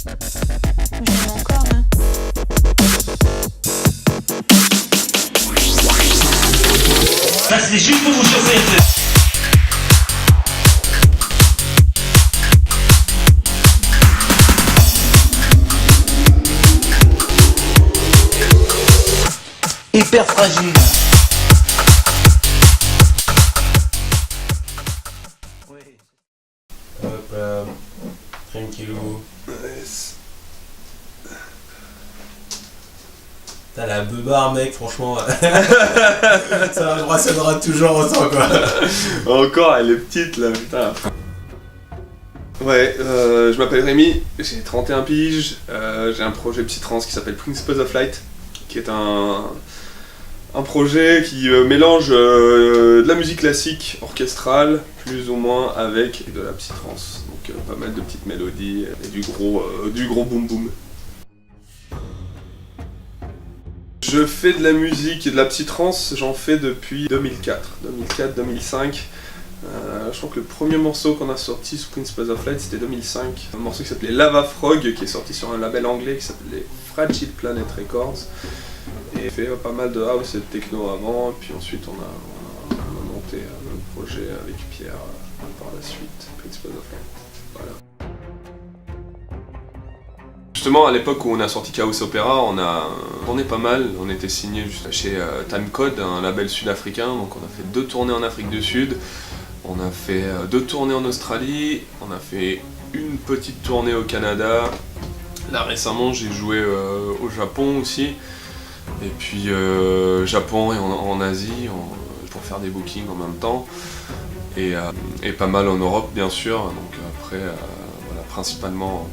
J'aime encore, hein. Ça c'est juste pour vous chauffer. Hyper fragile. Hop là, tranquillou. T'as la beubare mec, franchement. Ça me brassonnera toujours autant quoi. Encore, elle est petite là, putain. Ouais, je m'appelle Rémi, j'ai 31 piges, j'ai un projet psytrance qui s'appelle Principles of Light, qui est un projet qui mélange de la musique classique orchestrale, plus ou moins, avec de la psytrance. Donc pas mal de petites mélodies et du gros boom boom. Je fais de la musique et de la psytrance, j'en fais depuis 2004-2005. Je crois que le premier morceau qu'on a sorti sous Principles of Light c'était 2005. Un morceau qui s'appelait Lava Frog, qui est sorti sur un label anglais qui s'appelait Fragile Planet Records. Et fait pas mal de house et de techno avant, et puis ensuite on a monté un projet avec Pierre par la suite, Principles of Light. Voilà. Justement, à l'époque où on a sorti Chaos Opera, on a tourné pas mal. On était signé juste chez Timecode, un label sud-africain. Donc on a fait 2 tournées en Afrique du Sud, on a fait 2 tournées en Australie, on a fait une petite tournée au Canada. Là récemment, j'ai joué au Japon aussi. Et puis Japon et en Asie pour faire des bookings en même temps. Et pas mal en Europe bien sûr. Donc après... voilà, principalement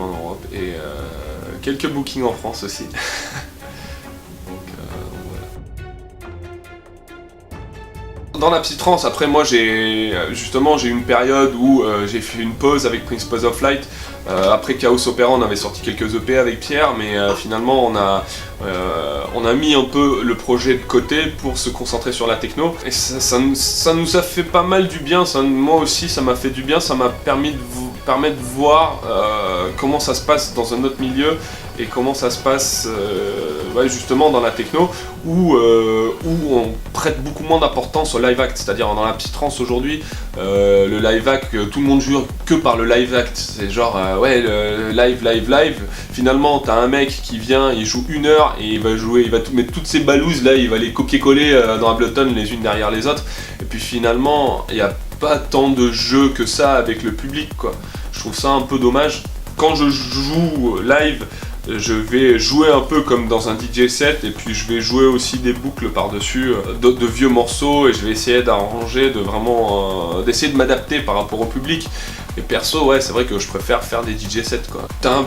en Europe et quelques bookings en France aussi. Donc, voilà. Dans la psytrance, après moi j'ai eu une période où j'ai fait une pause avec Principles of Light. Après Chaos Opera, on avait sorti quelques EP avec Pierre, mais finalement on a mis un peu le projet de côté pour se concentrer sur la techno. Et ça nous a fait pas mal du bien, moi aussi ça m'a fait du bien, ça m'a permis de voir comment ça se passe dans un autre milieu et comment ça se passe justement dans la techno où on prête beaucoup moins d'importance au live act, c'est-à-dire dans la psytrance aujourd'hui, le live act, tout le monde jure que par le live act, c'est genre le live, finalement t'as un mec qui vient, il joue 1 heure et il va mettre toutes ses balouses là, il va les copier-coller dans Ableton les unes derrière les autres, et puis finalement il n'y a pas tant de jeu que ça avec le public quoi. Je trouve ça un peu dommage. Quand je joue live, je vais jouer un peu comme dans un DJ set et puis je vais jouer aussi des boucles par-dessus de vieux morceaux et je vais essayer d'arranger, d'essayer de m'adapter par rapport au public. Et perso, ouais, c'est vrai que je préfère faire des DJ sets quoi. T'as un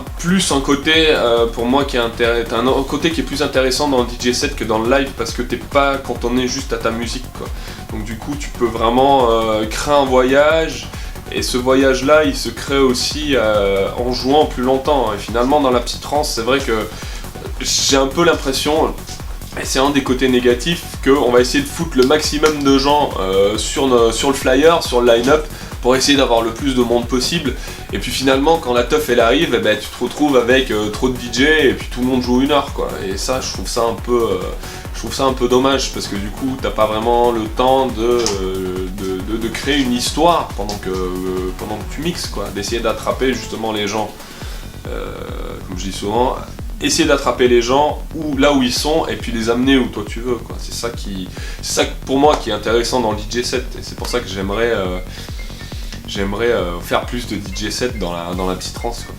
côté pour moi qui est t'as un côté qui est plus intéressant dans le DJ set que dans le live parce que t'es pas cantonné juste à ta musique quoi. Donc du coup, tu peux vraiment créer un voyage. Et ce voyage-là, il se crée aussi en jouant plus longtemps. Et finalement, dans la psytrance, c'est vrai que j'ai un peu l'impression, et c'est un des côtés négatifs, qu'on va essayer de foutre le maximum de gens sur le flyer, sur le line-up, pour essayer d'avoir le plus de monde possible. Et puis finalement, quand la teuf elle arrive, tu te retrouves avec trop de DJ et puis tout le monde joue 1 heure quoi. Et ça, je trouve ça un peu dommage parce que du coup, t'as pas vraiment le temps de créer une histoire pendant que tu mixes quoi, d'essayer d'attraper justement les gens. Comme je dis souvent, essayer d'attraper les gens là où ils sont et puis les amener où toi tu veux quoi. C'est ça pour moi qui est intéressant dans le DJ set et c'est pour ça que j'aimerais faire plus de DJ set dans la psytrance quoi.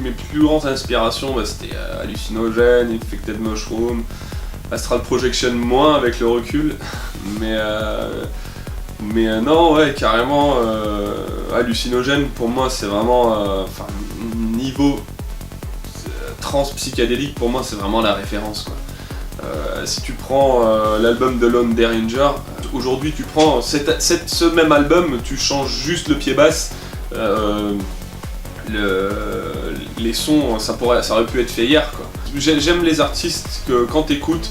Mes plus grandes inspirations, c'était Hallucinogène, Infected Mushroom, Astral Projection moins avec le recul, mais non ouais carrément Hallucinogène pour moi c'est vraiment niveau trans psychédélique pour moi c'est vraiment la référence quoi. Si tu prends l'album de Lone Derringer, aujourd'hui tu prends ce même album, tu changes juste le pied basse, les sons, ça aurait pu être fait hier quoi. J'aime les artistes que quand t'écoutes,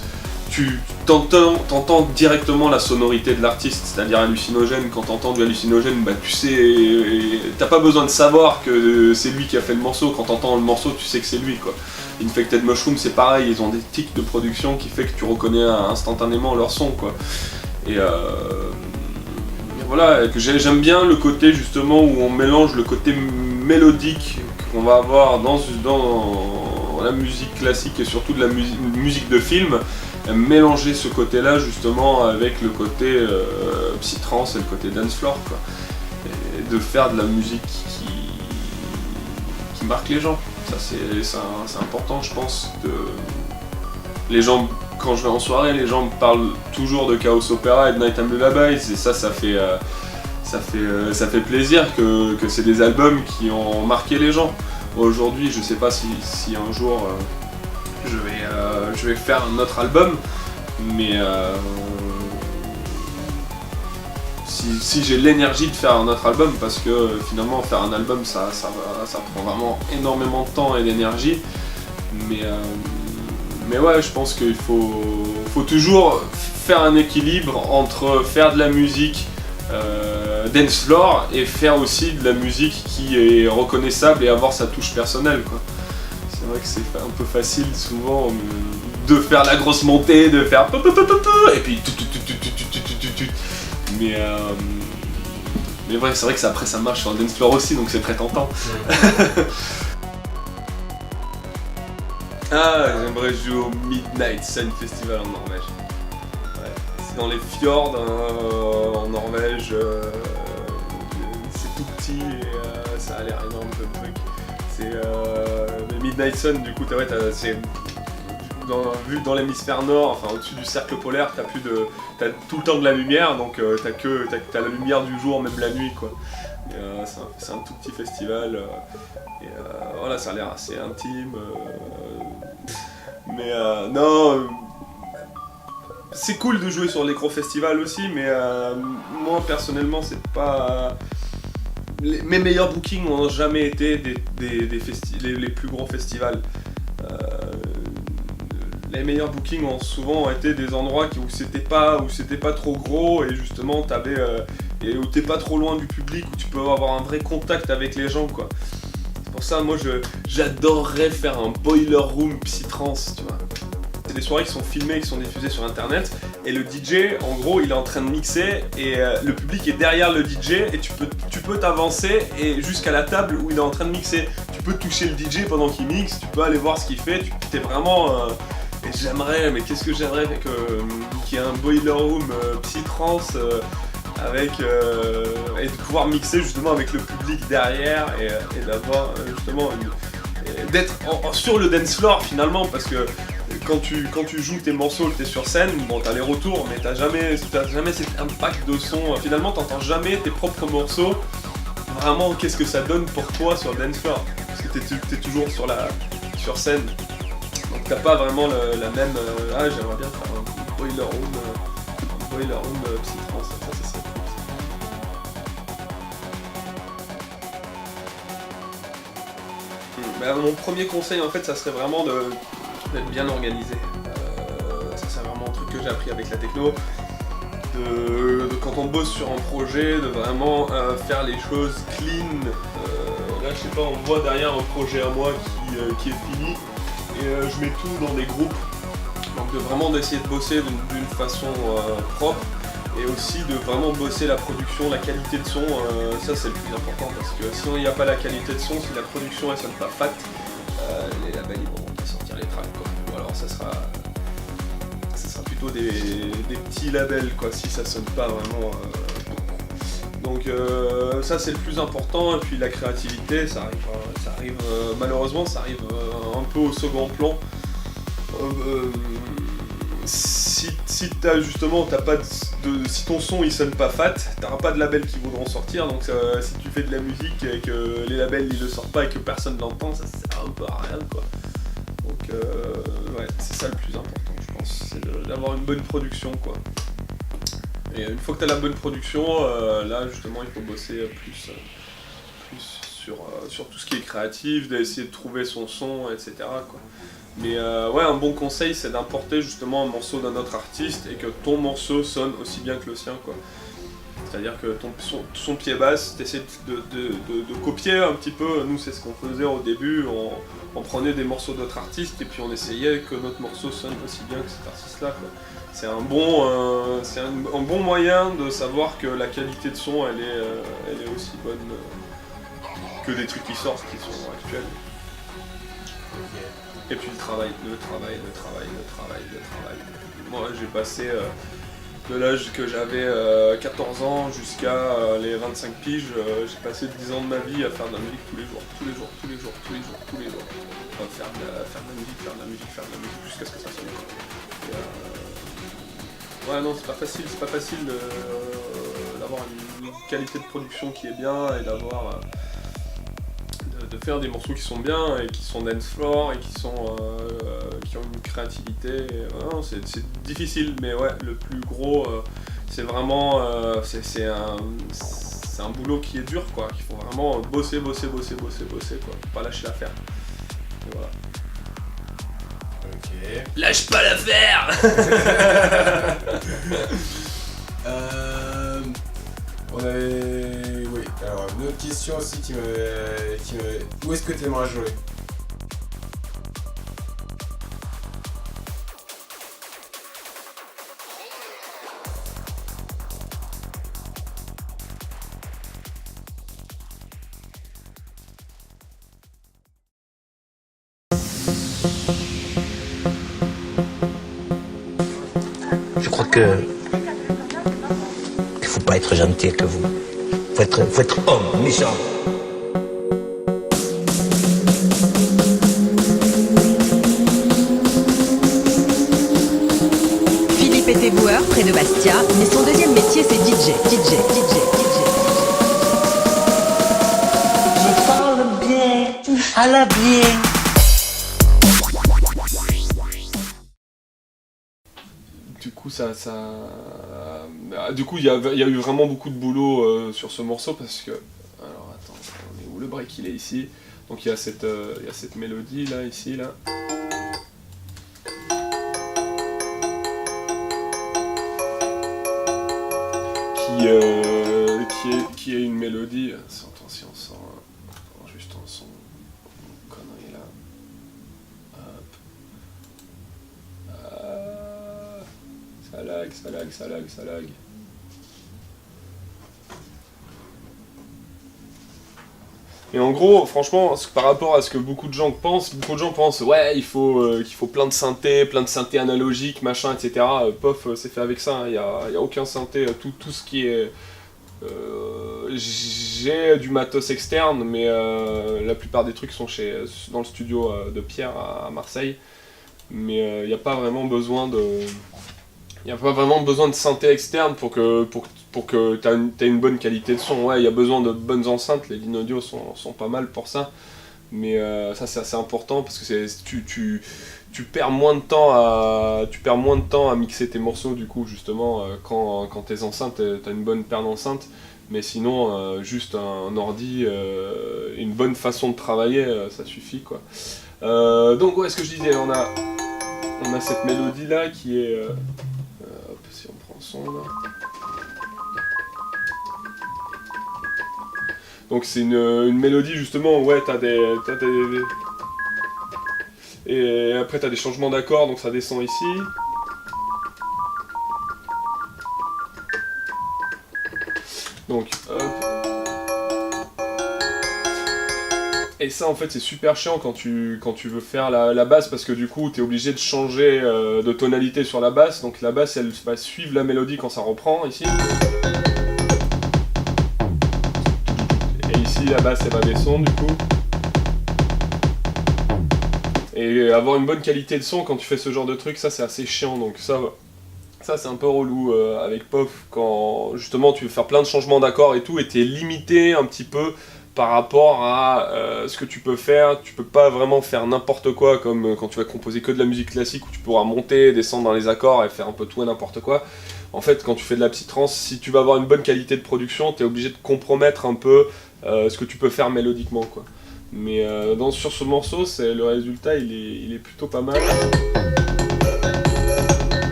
tu t'entends directement la sonorité de l'artiste, c'est-à-dire hallucinogène. Quand t'entends du hallucinogène, bah tu sais, t'as pas besoin de savoir que c'est lui qui a fait le morceau. Quand t'entends le morceau, tu sais que c'est lui, quoi. Infected Mushroom, c'est pareil, ils ont des tics de production qui fait que tu reconnais instantanément leur son, quoi. Et voilà, que j'aime bien le côté justement où on mélange le côté mélodique qu'on va avoir dans la musique classique et surtout de la musique de film, mélanger ce côté-là justement avec le côté psytrance et le côté dance floor, quoi. Et de faire de la musique qui marque les gens. Ça c'est important, je pense. Les gens, quand je vais en soirée, les gens me parlent toujours de Chaos Opera et de Nighttime Lullabies, et ça fait plaisir que c'est des albums qui ont marqué les gens. Aujourd'hui, je sais pas si un jour je vais faire un autre album, mais si j'ai l'énergie de faire un autre album, parce que finalement faire un album ça prend vraiment énormément de temps et d'énergie, mais ouais, je pense qu'il faut toujours faire un équilibre entre faire de la musique dance floor et faire aussi de la musique qui est reconnaissable et avoir sa touche personnelle, quoi. C'est vrai que c'est un peu facile souvent de faire la grosse montée, de faire et puis mais ouais, c'est vrai que après ça marche sur le dance floor aussi, donc c'est très tentant. Ah, j'aimerais jouer au Midnight Sun Festival en Norvège. Ouais, c'est dans les fjords en Norvège. C'est tout petit et ça a l'air énorme comme truc. C'est le Midnight Sun, du coup, c'est vu dans l'hémisphère nord, enfin au-dessus du cercle polaire, t'as tout le temps de la lumière, donc t'as la lumière du jour, même la nuit, quoi. C'est un tout petit festival. Voilà, ça a l'air assez intime. Mais non, c'est cool de jouer sur les gros festivals aussi, mais moi personnellement, c'est pas. Mes meilleurs bookings n'ont jamais été les plus gros festivals. Les meilleurs bookings ont souvent été des endroits où c'était pas trop gros et justement et où t'es pas trop loin du public, où tu peux avoir un vrai contact avec les gens, quoi. C'est pour ça, moi, j'adorerais faire un boiler room psytrance, tu vois. C'est des soirées qui sont filmées, qui sont diffusées sur internet, et le DJ, en gros, il est en train de mixer, et le public est derrière le DJ, et tu peux t'avancer et jusqu'à la table où il est en train de mixer. Tu peux toucher le DJ pendant qu'il mixe, tu peux aller voir ce qu'il fait, t'es vraiment... et j'aimerais, mais qu'est-ce que j'aimerais qu'il y ait un boiler room psytrance et de pouvoir mixer justement avec le public derrière et d'avoir justement d'être sur le dance floor finalement, parce que quand tu joues tes morceaux, t'es sur scène, bon t'as les retours, mais t'as jamais cet impact de son, finalement t'entends jamais tes propres morceaux, vraiment qu'est-ce que ça donne pour toi sur le dance floor, parce que t'es toujours sur scène, donc t'as pas vraiment la même, j'aimerais bien faire un boiler room psytrance, ça serait cool. Mon premier conseil en fait, ça serait vraiment d'être bien organisé. Ça c'est vraiment un truc que j'ai appris avec la techno. Quand on bosse sur un projet, de vraiment faire les choses clean. Là je sais pas, on voit derrière un projet à moi qui est fini et je mets tout dans des groupes. Donc d'essayer de bosser d'une façon propre. Et aussi de vraiment bosser la production, la qualité de son, ça c'est le plus important, parce que sinon il n'y a pas la qualité de son, si la production elle sonne pas fat, les labels ils vont pas sortir les tracks, quoi. Ou alors ça sera plutôt des petits labels, quoi, si ça sonne pas vraiment. Donc ça c'est le plus important, et puis la créativité ça arrive malheureusement ça arrive un peu au second plan. Si ton son il sonne pas fat, t'auras pas de labels qui voudront sortir, donc si tu fais de la musique et que les labels ils le sortent pas et que personne l'entend, ça sert un peu à rien, quoi. Donc ouais, c'est ça le plus important, je pense, c'est d'avoir une bonne production, quoi. Et une fois que t'as la bonne production, là justement il faut bosser plus sur tout ce qui est créatif, d'essayer de trouver son son, etc. quoi. Mais ouais, un bon conseil, c'est d'importer justement un morceau d'un autre artiste et que ton morceau sonne aussi bien que le sien, quoi. C'est-à-dire que son pied basse, t'essaies de copier un petit peu. Nous, c'est ce qu'on faisait au début. On prenait des morceaux d'autres artistes et puis on essayait que notre morceau sonne aussi bien que cet artiste-là, quoi. C'est un bon moyen de savoir que la qualité de son, elle est aussi bonne que des trucs qui sortent, qui sont actuels. Et puis le travail. Moi, j'ai passé de l'âge que j'avais 14 ans jusqu'à les 25 piges, j'ai passé 10 ans de ma vie à faire de la musique tous les jours. Faire de la musique, jusqu'à ce que ça sonne. Ouais, non, c'est pas facile d'avoir une qualité de production qui est bien et d'avoir de faire des morceaux qui sont bien et qui sont dance floor et qui ont une créativité. Non, c'est difficile, mais ouais, le plus gros, c'est vraiment c'est un boulot qui est dur, quoi. Qu'il faut vraiment bosser, quoi. Faut pas lâcher l'affaire. Et voilà. Ok. Lâche pas l'affaire. On avait... Oui, alors une autre question aussi qui me... Où est-ce que tu aimerais jouer? Je crois que il faut pas être gentil avec vous. Faut être homme, méchant. Philippe est éboueur près de Bastia, mais son deuxième métier c'est DJ. Je parle bien, à la bien. Du coup, il y a eu vraiment beaucoup de boulot sur ce morceau parce que... Alors attends, on est où? Le break, il est ici. Donc il y a cette mélodie là, ici, là. Qui est une mélodie... Attends, si on sent... juste en son... Connerie là. Hop. Ça lag. Et en gros, franchement, par rapport à ce que beaucoup de gens pensent ouais, qu'il faut plein de synthés analogiques, machin, etc. Pof, c'est fait avec ça, hein. Y a aucun synthé, tout ce qui est... j'ai du matos externe, mais la plupart des trucs sont dans le studio de Pierre à Marseille. Mais il n'y a pas vraiment besoin de... synthé externe pour que t'aies une bonne qualité de son. Ouais, il y a besoin de bonnes enceintes, les lignes audio sont pas mal pour ça. Mais ça c'est assez important parce que tu perds moins de temps à mixer tes morceaux du coup justement quand tes enceintes, t'as une bonne paire d'enceintes. Mais sinon, juste un ordi, une bonne façon de travailler, ça suffit, quoi. Donc ouais, ce que je disais, on a cette mélodie là qui est... hop, si on prend le son là. Donc c'est une mélodie justement, ouais, t'as des... Et après t'as des changements d'accords, donc ça descend ici. Donc hop. Et ça en fait c'est super chiant quand tu veux faire la basse parce que du coup t'es obligé de changer de tonalité sur la basse. Donc la basse elle va suivre la mélodie quand ça reprend ici. Et ici la basse elle va descendre du coup. Et avoir une bonne qualité de son quand tu fais ce genre de truc, ça c'est assez chiant. Donc ça c'est un peu relou avec Pof quand justement tu veux faire plein de changements d'accords et tout et t'es limité un petit peu par rapport à ce que tu peux faire. Tu peux pas vraiment faire n'importe quoi comme quand tu vas composer que de la musique classique où tu pourras monter, descendre dans les accords et faire un peu tout et n'importe quoi. En fait, quand tu fais de la psytrance, si tu vas avoir une bonne qualité de production, t'es obligé de compromettre un peu ce que tu peux faire mélodiquement, quoi. Mais sur ce morceau, le résultat, il est plutôt pas mal.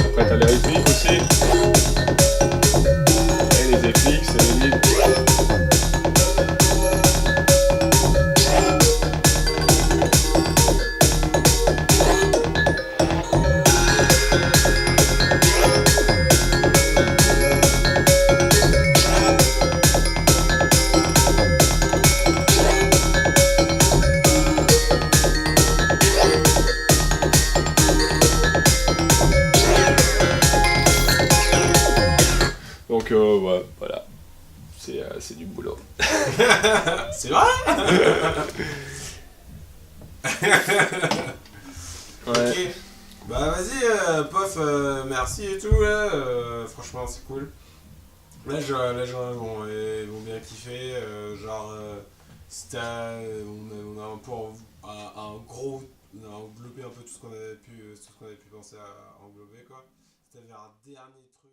Après, t'as les rythmiques aussi. Et les FX, et les leads. Donc ouais, voilà, c'est du boulot. C'est vrai. Ouais. Ok. Bah vas-y, Pof, merci et tout, là. Franchement, c'est cool. Là, les gens ils vont bien kiffer. Si on a un peu on a englobé un peu tout ce qu'on avait pu penser à englober, quoi. Si t'avais un dernier truc.